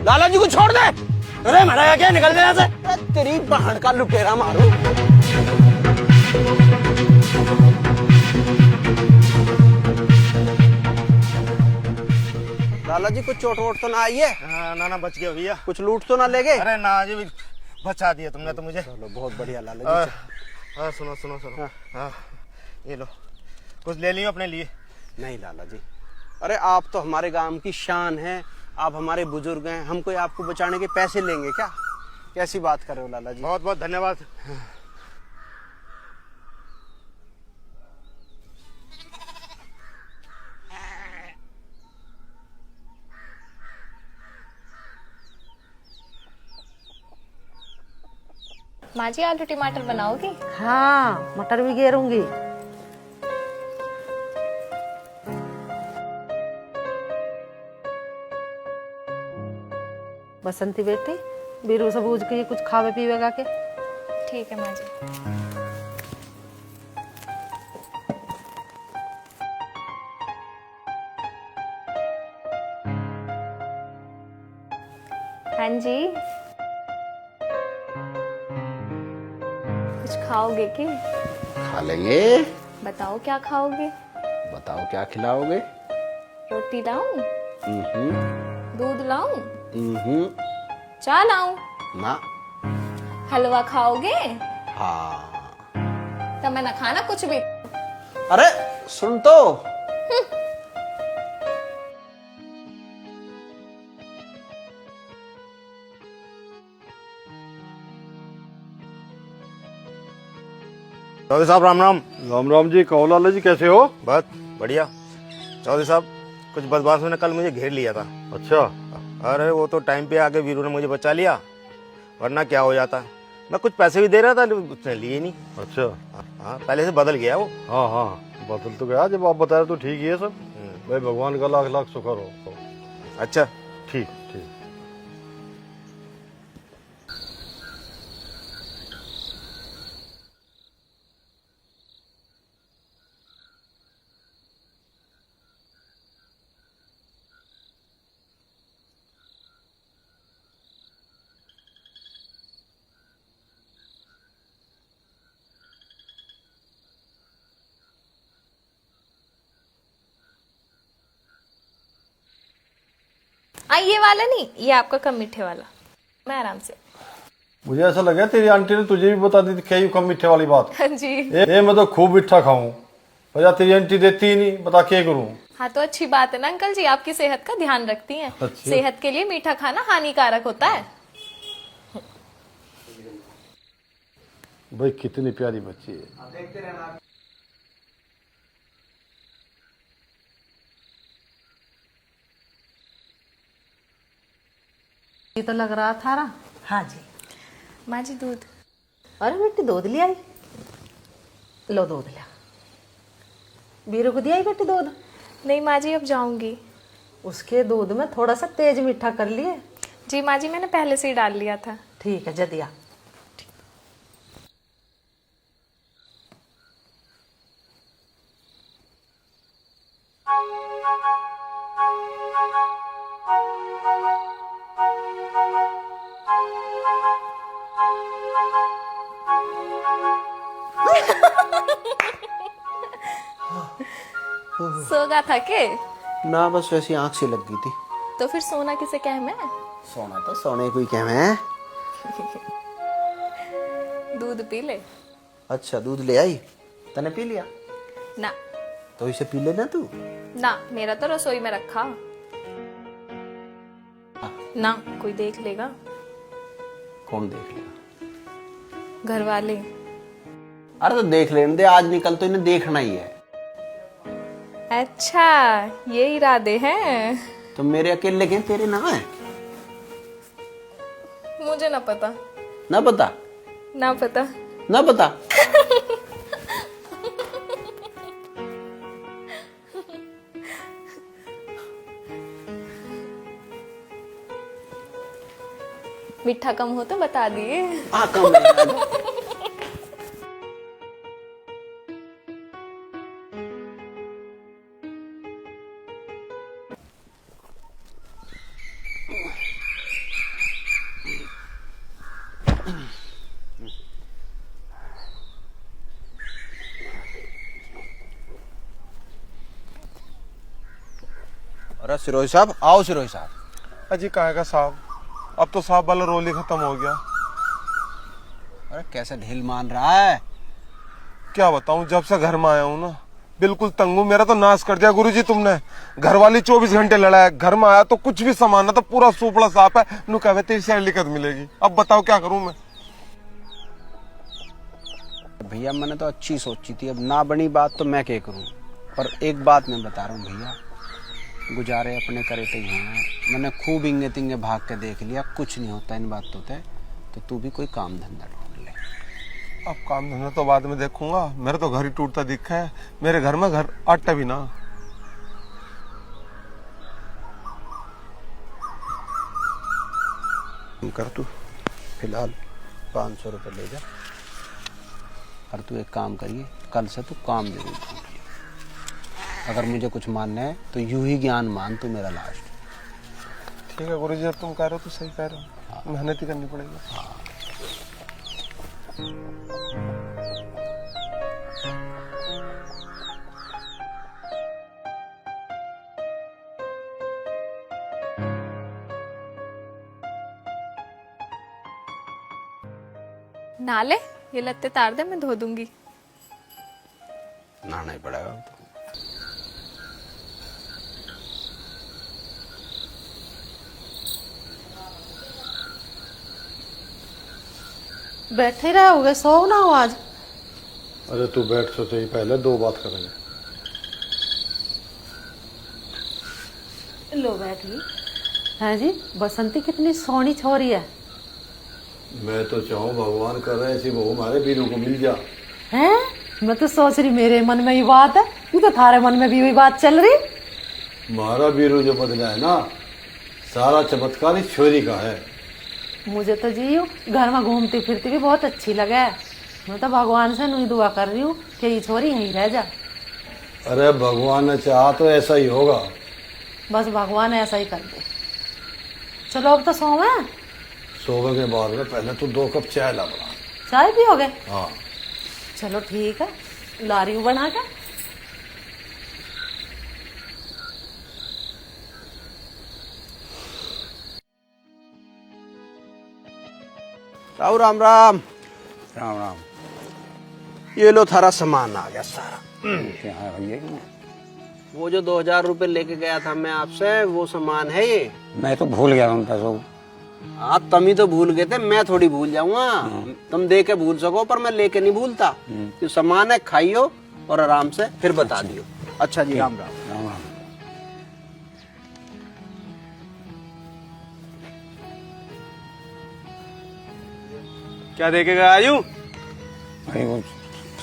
लाला जी को छोड़ दे। अरे मरा क्या, निकल गया से। तेरी बहन का लुटेरा मारू। लाला जी कुछ चोट वोट तो ना आई है? ना ना, बच गया भैया। कुछ लूट तो ना ले गए? अरे ना जी, बचा दिया तुमने तो मुझे। चलो बहुत बढ़िया लाला जी। हाँ सुनो सुनो सुनो। हाँ ये लो, कुछ ले लियो अपने लिए। नहीं लाला जी, अरे आप तो हमारे गांव की शान हैं, आप हमारे बुजुर्ग हैं, हम कोई आपको बचाने के पैसे लेंगे क्या? कैसी बात कर रहे हो लाला जी? बहुत बहुत धन्यवाद। माँ जी आलू टमाटर बनाओगी? हाँ, मटर भी घेरूंगी। बसंती बेटी, बीरू से पूछ के कुछ खावे पीवेगा के? ठीक है माँ जी। हाँ जी, कुछ खाओगे की? खा लेंगे। बताओ क्या खाओगे? बताओ क्या खिलाओगे? रोटी लाऊं? दूध लाऊं? चाय लाऊं? ना। हलवा खाओगे? हाँ। तो मैं ना खाना कुछ भी। अरे सुन तो। चौधरी साहब राम राम। राम राम जी। कहो लाला जी, कैसे हो? बहुत बढ़िया। चौधरी साहब, कुछ बदमाशों ने कल मुझे घेर लिया था। अच्छा। अरे वो तो टाइम पे आके वीरू ने मुझे बचा लिया, वरना क्या हो जाता। मैं कुछ पैसे भी दे रहा था, लेकिन उसने लिए नहीं। अच्छा। हाँ, पहले से बदल गया वो। हाँ हाँ, बदल तो गया। जब आप बता रहे तो ठीक ही है सब। भाई भगवान का लाख लाख शुक्र हो। अच्छा ठीक ठीक। ये वाला नहीं, ये आपका कम मीठे वाला। मैं आराम से। मुझे ऐसा लगा तेरी आंटी ने तुझे भी बता दी थी क्या कम मीठे वाली बात। हाँ जी। ये मैं तो खूब मीठा खाऊं, वजह तेरी आंटी देती ही नहीं, बता क्या करूं। हाँ तो अच्छी बात है ना अंकल जी, आपकी सेहत का ध्यान रखती हैं। अच्छा। सेहत के लिए मीठा खाना हानिकारक होता है। भाई कितनी प्यारी बच्ची है। ये तो लग रहा था ना। हाँ जी। माँ जी दूध। अरे बेटी दूध ले आई। लो दूध लिया। बीरू को दिया ही बेटी दूध? नहीं माँ जी, अब जाऊंगी। उसके दूध में थोड़ा सा तेज मीठा कर लिए। जी माँ जी, मैंने पहले से ही डाल लिया था। ठीक है, जदिया। सोगा था के? ना बस वैसी आंख से लग गई थी। तो फिर सोना किसे कह मैं? सोना तो सोने को ही कह मैं। दूध पी ले। अच्छा दूध ले आई, तने पी लिया? ना तो इसे पी लेना तू। ना, मेरा तो रसोई में रखा। ना कोई देख लेगा। कौन देख लेगा? घर वाले। अरे तो देख लेने दे, आज निकल तो इन्हें देखना ही है। अच्छा ये इरादे हैं। तो मेरे अकेले के तेरे ना है? मुझे ना पता। ना पता? ना पता। ना पता? मीठा कम हो तो बता दिए। कम है। अरे सिरोही साहब, आओ सिरोही साहब। अजी कहाँ का साहब, अब तो साहब वाला रोल ही खत्म हो गया। अरे कैसे ढील मान रहा है। क्या बताऊं, जब से घर में आया हूं ना बिल्कुल तंग हूं। मेरा तो नाश कर दिया गुरुजी तुमने। घर वाली 24 घंटे लड़ा है, घर में आया तो कुछ भी सामान ना तो पूरा सूपड़ा साफ है। नु कहवे तेरी सैलरी कद मिलेगी। अब बताओ क्या करूं मैं। भैया मैंने तो अच्छी सोची थी, अब ना बनी बात तो मैं क्या करूं। पर एक बात मैं बता रहा हूँ भैया, गुजारे अपने करे तो हैं। मैंने खूब इंगे तिंगे भाग के देख लिया, कुछ नहीं होता इन बातों से। तो तू भी कोई काम धंधा ढूंढ ले। अब काम धंधा तो बाद में देखूंगा, मेरा तो घर ही टूटता दिखा है। मेरे घर में घर आटा भी ना। कर तू फिलहाल 500 रुपये ले जा, और तू एक काम करिए, कल से तू काम जरूर ढूंढ लियो। अगर मुझे कुछ मानना है तो यूं ही ज्ञान मान तू मेरा लास्ट। ठीक है गुरुजी, अब तुम कह रहे हो तो सही कह रहे हो। मेहनत ही करनी पड़ेगी। नाले ये लत्ते तार दे, मैं धो दूंगी। नहाना ही पड़ेगा तो। बैठे रहोगे, सो ना हो आज। अरे तू बैठ तो सही, पहले दो बात करेंगे। लो बैठ ली। हाँ जी, बसंती कितनी सोहनी छोरी है। मैं तो चाहूँ भगवान कर रहे ऐसी बहू हमारे वीरू को मिल जा। हैं? मैं तो सोच रही मेरे मन में ये बात है, तू तो थारे मन में भी वही बात चल रही। हमारा वीरू जो बदला है ना, सारा चमत्कार इस छोरी का है। मुझे तो जी घर में घूमती फिरती भी बहुत अच्छी लगे है। मैं तो भगवान से नहीं दुआ कर रही हूँ कि ये छोरी यहीं रह जा। अरे भगवान ने चाहा तो ऐसा ही होगा। बस भगवान ऐसा ही कर दे। चलो अब तो सोवे। सोने के बाद में पहले तू 2 कप चाय ला बना। चाय पियोगे? हाँ। चलो ठीक है, ला रही हूँ बना के। राम राम राम। राम राम। ये लो थारा सामान आ गया सारा। क्या है भैया? वो जो 2000 रुपए लेके गया था मैं आपसे, वो सामान है ये। मैं तो भूल गया उन पैसों को। आप तुम ही तो भूल गए थे, मैं थोड़ी भूल जाऊंगा। तुम दे के भूल सको पर मैं लेके नहीं भूलता। जो सामान है खाइयो और आराम से फिर बता दियो। अच्छा जी, राम राम। राम राम। क्या देके गया आयु? अरे वो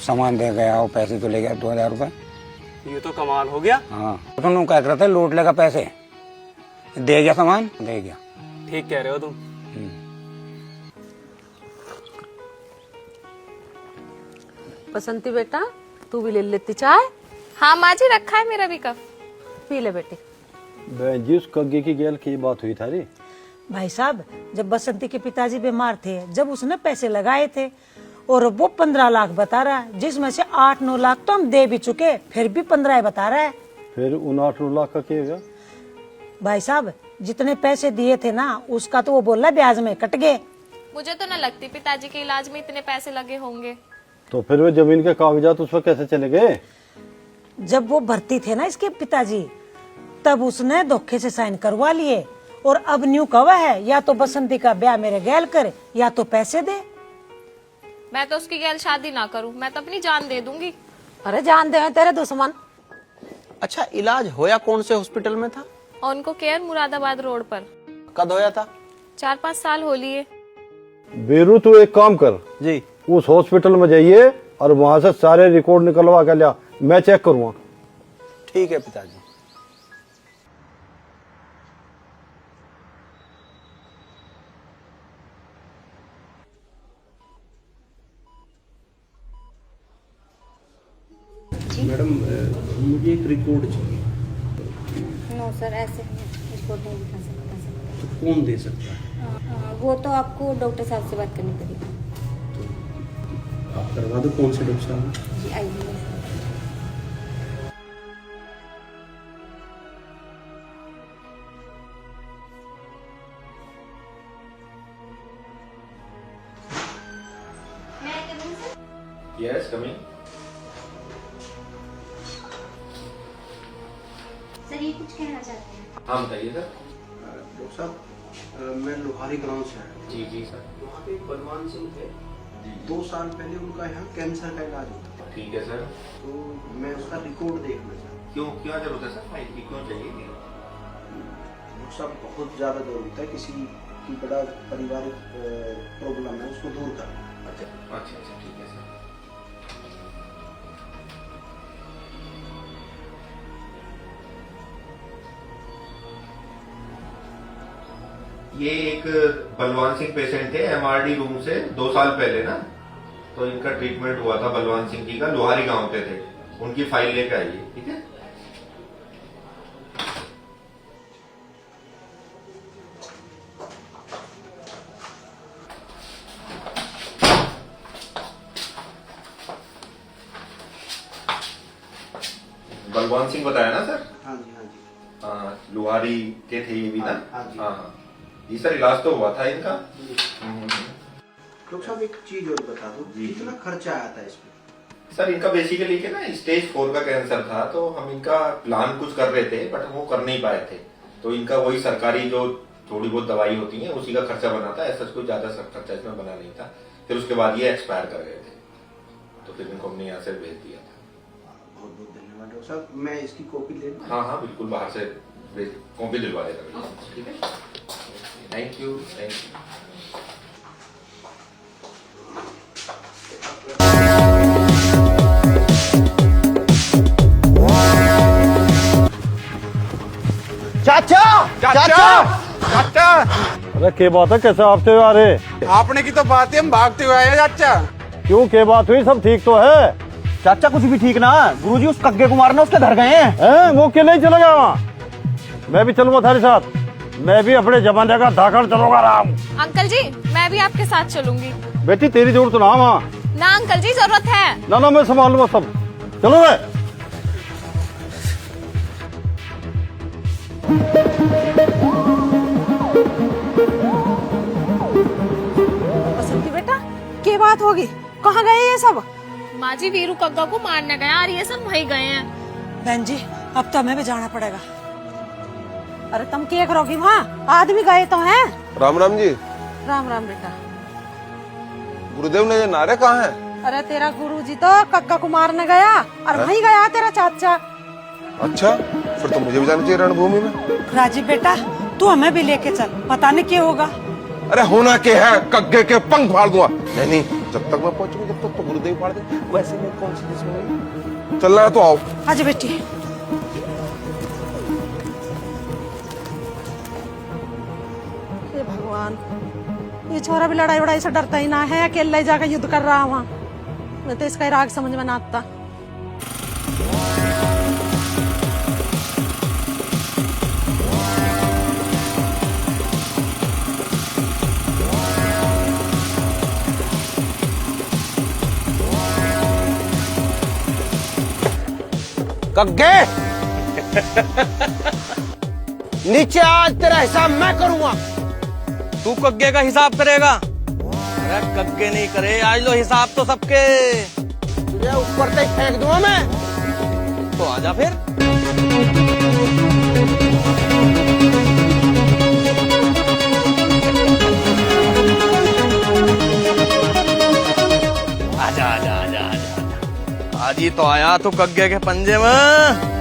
सामान दे गया, वो पैसे तो ले गया 2000 रुपए। ये तो कमाल हो गया। हाँ तो तुम कह रहे थे लूट लेगा पैसे, दे गया सामान, दे गया। ठीक कह रहे हो तुम। बसंती बेटा, तू भी ले लेती चाय। हाँ माँ जी, रखा है मेरा भी कप। पी ले बेटी। बहन जी, उस कग्गे की गेल की बात हुई थारी। भाई साहब, जब बसंती के पिताजी बीमार थे, जब उसने पैसे लगाए थे और वो 15 लाख बता रहा है, जिसमें से 8-9 लाख तो हम दे भी चुके, फिर भी 15 बता रहा है। फिर उन 8 लाख का क्या होगा? भाई साहब, जितने पैसे दिए थे ना, उसका तो वो बोला ब्याज में कट गए। मुझे तो न लगती पिताजी के इलाज में इतने पैसे लगे होंगे। तो फिर वो जमीन के कागजात उस वक्त कैसे चले गए? जब वो भर्ती थे ना इसके पिताजी, तब उसने धोखे से साइन करवा लिए। और अब न्यू कवा है, या तो बसंती का ब्याह मेरे गैल करे या तो पैसे दे। मैं तो उसकी गैल शादी ना करूं, मैं तो अपनी जान दे दूंगी। अरे जान दे तेरे दुश्मन। अच्छा, इलाज होया कौन से हॉस्पिटल में था? और उनको केयर मुरादाबाद रोड पर। कब होया था? 4-5 साल हो लिए। बेरू, तू एक काम कर जी। उस हॉस्पिटल में जाइए और वहां से सारे रिकॉर्ड निकलवा के लिया, मैं चेक करूंगा। ठीक है पिताजी। मैडम, मुझे एक रिकॉर्ड चाहिए। नो सर, ऐसे रिपोर्ट नहीं दिखा सकता सर। तो कौन दे सकता है? वो तो आपको डॉक्टर साहब से बात करनी पड़ेगी। आप करवा दो। कौन से डॉक्टर साहब? जी आइए। Yes coming. सर ये कुछ कहना चाहते हैं? हाँ बताइए सर। डॉक्टर साहब मैं लोहारी ग्राउंड से आया। जी जी सर। वहाँ पे एक बलवान सिंह थे, 2 साल पहले उनका यहाँ कैंसर का इलाज होता था। ठीक है सर। तो मैं उसका रिकॉर्ड देखना चाहता हूँ। क्यों क्या जरूरत है सर फाइल की, क्यों चाहिए? वो सब बहुत ज़्यादा जरूरत है, किसी की बड़ा पारिवारिक प्रॉब्लम है, उसको दूर करना। अच्छा अच्छा अच्छा ठीक है सर। ये एक बलवान सिंह पेशेंट थे एमआरडी रूम से 2 साल पहले ना, तो इनका ट्रीटमेंट हुआ था बलवान सिंह जी का, लोहारी गांव पे थे। उनकी फाइल लेकर आइए, ठीक है? बलवान सिंह बताया ना सर? हाँ जी हाँ जी। हाँ, लोहारी के थे ये भी ना? हाँ जी। हाँ हाँ जी सर, इलाज तो हुआ था इनका। डॉक्टर साहब एक चीज और बता दो, कितना खर्चा आया था इसमें? सर इनका बेसिकली के ना स्टेज 4 का कैंसर था, तो हम इनका प्लान कुछ कर रहे थे बट वो कर नहीं पाए थे। तो इनका वही सरकारी जो थोड़ी बहुत दवाई होती है उसी का खर्चा बना था, ऐसा कोई ज्यादा खर्चा इसमें बना नहीं था। फिर उसके बाद ये एक्सपायर कर गए थे, तो फिर इनको हमने यहाँ से भेज दिया था। बहुत बहुत धन्यवाद डॉक्टर साहब। मैं इसकी कॉपी ले लूं? हाँ हाँ बिल्कुल, बाहर से कॉपी दिलवा देगा। ठीक है, थैंक यू थैंक यू। चाचा चाचा चाचा। अरे क्या बात है, कैसे आपसे आ रहे? आपने की तो बात है, हम भागते हुए आए चाचा। क्यों क्या बात हुई, सब ठीक तो है? चाचा कुछ भी ठीक ना, गुरुजी उस कग्गे कुमार ने उसके घर गए हैं। वो अकेले ही चला गया वहाँ? मैं भी चलूंगा तुम्हारे साथ, मैं भी अपने जमाने का धाकड़ चलूंगा राम। अंकल जी मैं भी आपके साथ चलूंगी। बेटी तेरी जरूरत ना वहाँ। ना अंकल जी जरूरत है। ना मैं संभाल लूंगा सब, चलो मैं। बसंती बेटा क्या बात होगी, कहाँ गए ये सब? माँ जी वीरू कग्गा को मारने गया और ये सब वही गए हैं। बहन जी अब तो हमें भी जाना पड़ेगा। अरे तुम क्या करोगी वहाँ, आदमी गए तो हैं। राम राम जी। राम राम बेटा। गुरुदेव ने ये नारे कहाँ है? अरे तेरा गुरुजी तो कक्का को मारने गया और वहीं गया तेरा चाचा। अच्छा फिर तो मुझे भी जाना चाहिए रणभूमि में। राजीव बेटा तू हमें भी लेके चल, पता नहीं क्या होगा। अरे होना क्या है, कग्गे के पंख फाड़ दूंगा। नहीं जब तक मैं पहुंचूंगा जब तक तो गुरुदेव फाड़ दे, वैसे में कौन सी दुश्मनी। चल रहा है तो आओ। आजा बेटी। हे भगवान, ये छोरा भी लड़ाई वड़ाई से डरता ही ना है, अकेला ही जाकर युद्ध कर रहा वहाँ। मैं तो इसका राग समझ में ना आता। कग्गे नीचे आज तेरा हिसाब मैं करूंगा। तू कग्गे का हिसाब करेगा? अरे कग्गे नहीं करे, आज लो हिसाब तो सबके। तुझे ऊपर तक फेंक दूंगा मैं। तो आजा फिर। आजा आजा आजा आजा, आज ही तो आया तू कग्गे के पंजे में।